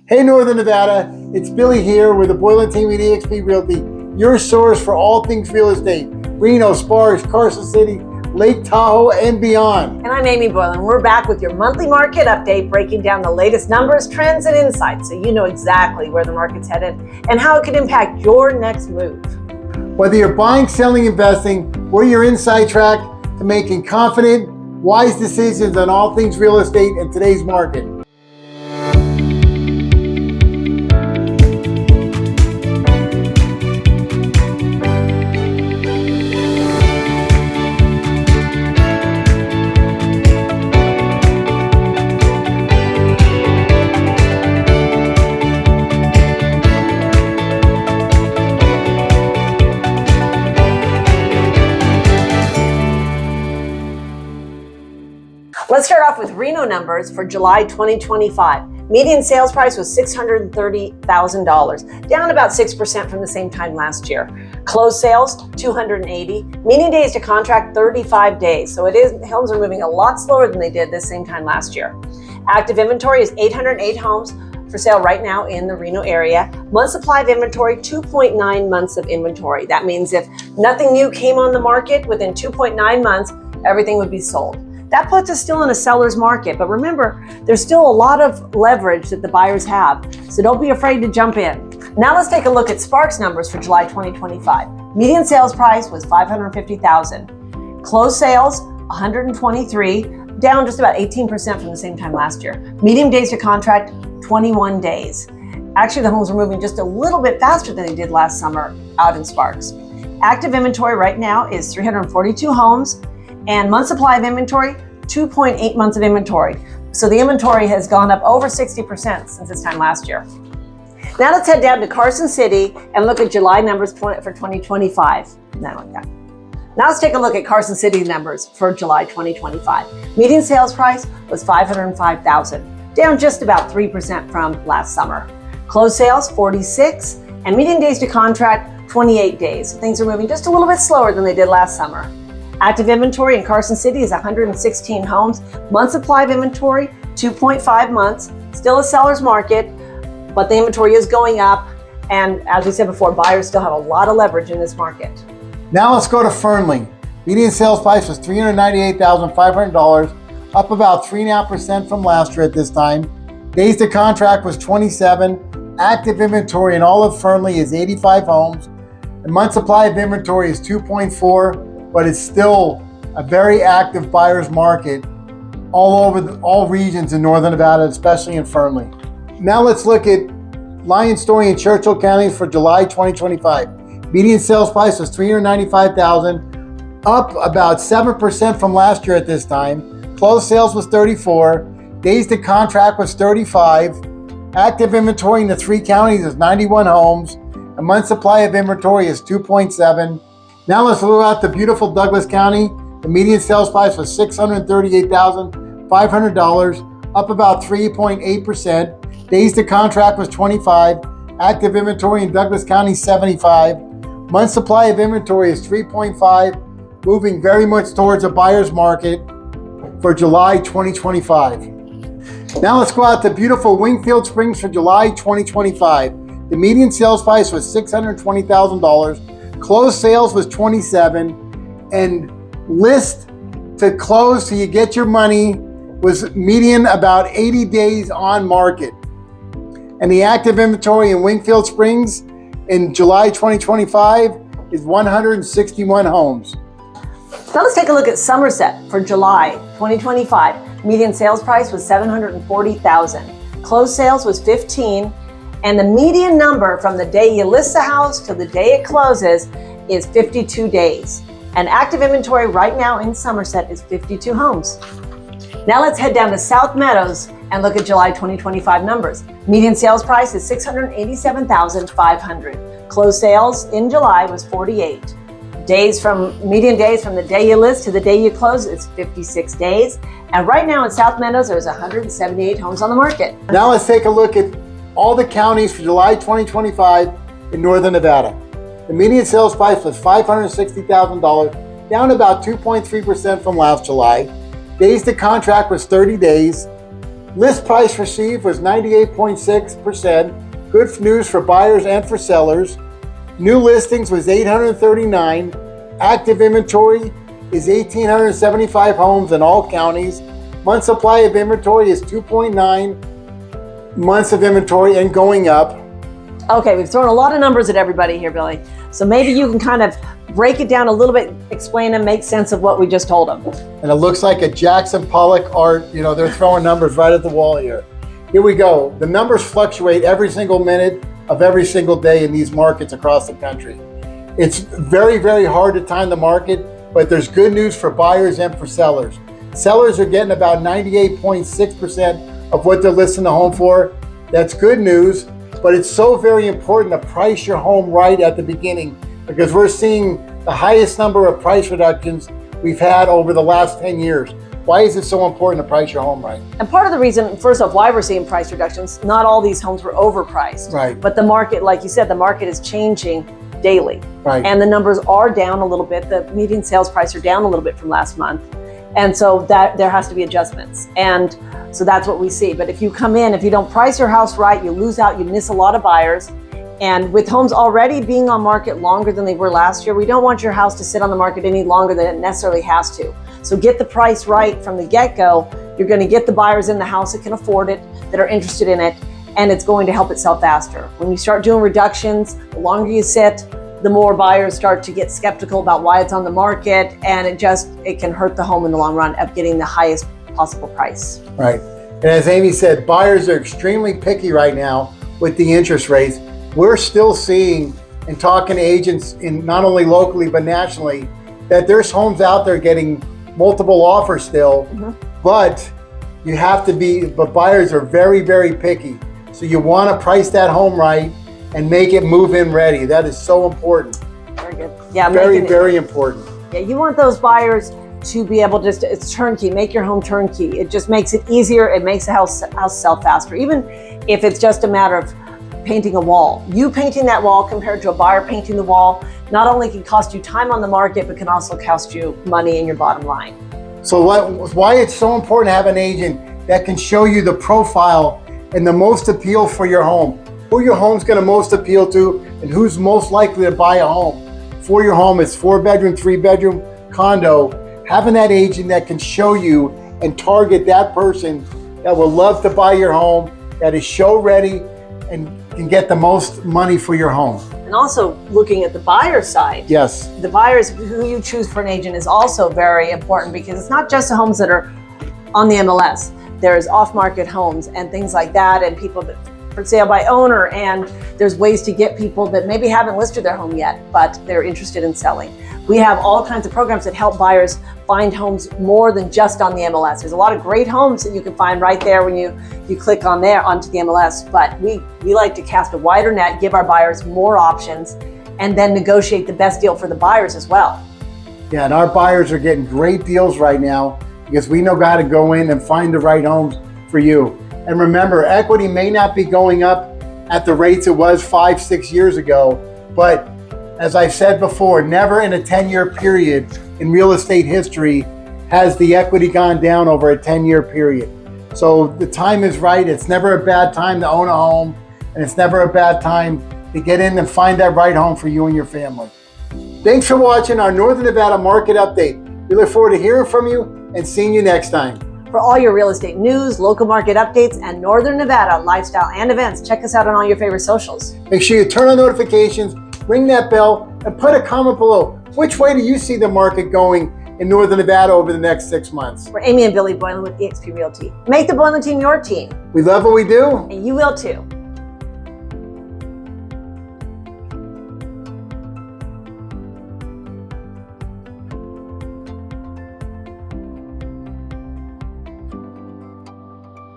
Hey Northern Nevada, it's Billy here with the Boylan team at eXp Realty, your source for all things real estate. Reno-Sparks, Carson City, Lake Tahoe, and beyond. And I'm Amy Boylan. We're back with your monthly market update, breaking down the latest numbers, trends, and insights so you know exactly where the market's headed and how it could impact your next move. Whether you're buying, selling, investing, we're your inside track to making confident, wise decisions on all things real estate in today's market. Let's start off with Reno numbers for July 2025. Median sales price was $630,000, down about 6% from the same time last year. Closed sales, 280. Median days to contract, 35 days. So homes are moving a lot slower than they did this same time last year. Active inventory is 808 homes for sale right now in the Reno area. Month supply of inventory, 2.9 months of inventory. That means if nothing new came on the market within 2.9 months, everything would be sold. That puts us still in a seller's market, but remember, there's still a lot of leverage that the buyers have, so don't be afraid to jump in. Now let's take a look at Sparks numbers for July 2025. Median sales price was $550,000. Closed sales, 123, down just about 18% from the same time last year. Median days to contract, 21 days. Actually, the homes are moving just a little bit faster than they did last summer out in Sparks. Active inventory right now is 342 homes, and month supply of inventory, 2.8 months of inventory. So the inventory has gone up over 60% since this time last year. Now let's head down to Carson City and look at July numbers for 2025. Now let's take a look at Carson City numbers for July 2025. Median sales price was $505,000, down just about 3% from last summer. Closed sales, 46, and median days to contract, 28 days. So things are moving just a little bit slower than they did last summer. Active inventory in Carson City is 116 homes. Month supply of inventory, 2.5 months. Still a seller's market, but the inventory is going up. And as we said before, buyers still have a lot of leverage in this market. Now let's go to Fernley. Median sales price was $398,500, up about 3.5% from last year at this time. Days to contract was 27. Active inventory in all of Fernley is 85 homes. And month supply of inventory is 2.4. But it's still a very active buyer's market all over all regions in Northern Nevada, especially in Fernley. Now let's look at Lyon, Storey, and Churchill counties for July 2025. Median sales price was $395,000, up about 7% from last year at this time. Closed sales was 34. Days to contract was 35. Active inventory in the three counties is 91 homes. A month supply of inventory is 2.7. Now let's look at the beautiful Douglas County. The median sales price was $638,500, up about 3.8%. Days to contract was 25. Active inventory in Douglas County, 75. Month supply of inventory is 3.5, moving very much towards a buyer's market for July 2025. Now let's go out to beautiful Wingfield Springs for July 2025. The median sales price was $620,000. Closed sales was 27, and list to close so you get your money was median about 80 days on market. And the active inventory in Wingfield Springs in July 2025 is 161 homes. Now let's take a look at Somersett for July 2025. Median sales price was $740,000. Closed sales was 15. And the median number from the day you list the house to the day it closes is 52 days. And active inventory right now in Somersett is 52 homes. Now let's head down to South Meadows and look at July 2025 numbers. Median sales price is $687,500. Closed sales in July was 48. Median days from the day you list to the day you close is 56 days. And right now in South Meadows, there's 178 homes on the market. Now let's take a look at all the counties for July 2025 in Northern Nevada. The median sales price was $560,000, down about 2.3% from last July. Days to contract was 30 days. List price received was 98.6%. Good news for buyers and for sellers. New listings was 839. Active inventory is 1,875 homes in all counties. Month supply of inventory is 2.9 months of inventory and going up. Okay, we've thrown a lot of numbers at everybody here, Billy. So maybe you can kind of break it down a little bit, explain and make sense of what we just told them. And it looks like a Jackson Pollock art. You know, they're throwing numbers right at the wall here. Here we go. The numbers fluctuate every single minute of every single day in these markets across the country. It's very, very hard to time the market, but there's good news for buyers and for sellers. Sellers are getting about 98.6% of what they're listing the home for. That's good news, but it's so very important to price your home right at the beginning, because we're seeing the highest number of price reductions we've had over the last 10 years. Why is it so important to price your home right? And part of the reason, first off, why we're seeing price reductions, not all these homes were overpriced. Right. But the market, like you said, the market is changing daily. Right. And the numbers are down a little bit. The median sales price are down a little bit from last month. And so that there has to be adjustments. And so that's what we see. But if you come in, if you don't price your house right, you lose out, you miss a lot of buyers. And with homes already being on market longer than they were last year, we don't want your house to sit on the market any longer than it necessarily has to. So get the price right from the get-go. You're going to get the buyers in the house that can afford it, that are interested in it, and it's going to help it sell faster. When you start doing reductions, the longer you sit, the more buyers start to get skeptical about why it's on the market, and it can hurt the home in the long run of getting the highest possible price. Right. And as Amy said, buyers are extremely picky right now with the interest rates. We're still seeing and talking to agents in not only locally but nationally that there's homes out there getting multiple offers still, but buyers are very, very picky. So you want to price that home right and make it move-in ready. That is so important. Very good. Yeah, very important. Yeah, you want those buyers to be able to it's turnkey, make your home turnkey. It just makes it easier. It makes the house sell faster. Even if it's just a matter of painting a wall. You painting that wall compared to a buyer painting the wall not only can cost you time on the market, but can also cost you money in your bottom line. So why it's so important to have an agent that can show you the profile and the most appeal for your home. Who your home's gonna most appeal to and who's most likely to buy a home for your home. It's 4-bedroom, 3-bedroom condo. Having that agent that can show you and target that person that will love to buy your home, that is show ready and can get the most money for your home. And also looking at the buyer side. Yes. The buyers who you choose for an agent is also very important, because it's not just the homes that are on the MLS. There's off-market homes and things like that, and people that for sale by owner, and there's ways to get people that maybe haven't listed their home yet, but they're interested in selling. We have all kinds of programs that help buyers find homes more than just on the MLS. There's a lot of great homes that you can find right there when you click on there onto the MLS, but we like to cast a wider net, give our buyers more options, and then negotiate the best deal for the buyers as well. Yeah, and our buyers are getting great deals right now because we know how to go in and find the right homes for you. And remember, equity may not be going up at the rates it was 5-6 years ago, but as I've said before, never in a 10-year period in real estate history has the equity gone down over a 10-year period. So the time is right. It's never a bad time to own a home, and it's never a bad time to get in and find that right home for you and your family. Thanks for watching our Northern Nevada Market Update. We look forward to hearing from you and seeing you next time. For all your real estate news, local market updates, and Northern Nevada lifestyle and events, check us out on all your favorite socials. Make sure you turn on notifications, ring that bell, and put a comment below. Which way do you see the market going in Northern Nevada over the next 6 months? We're Amy and Billy Boylan with eXp Realty. Make the Boylan team your team. We love what we do. And you will too.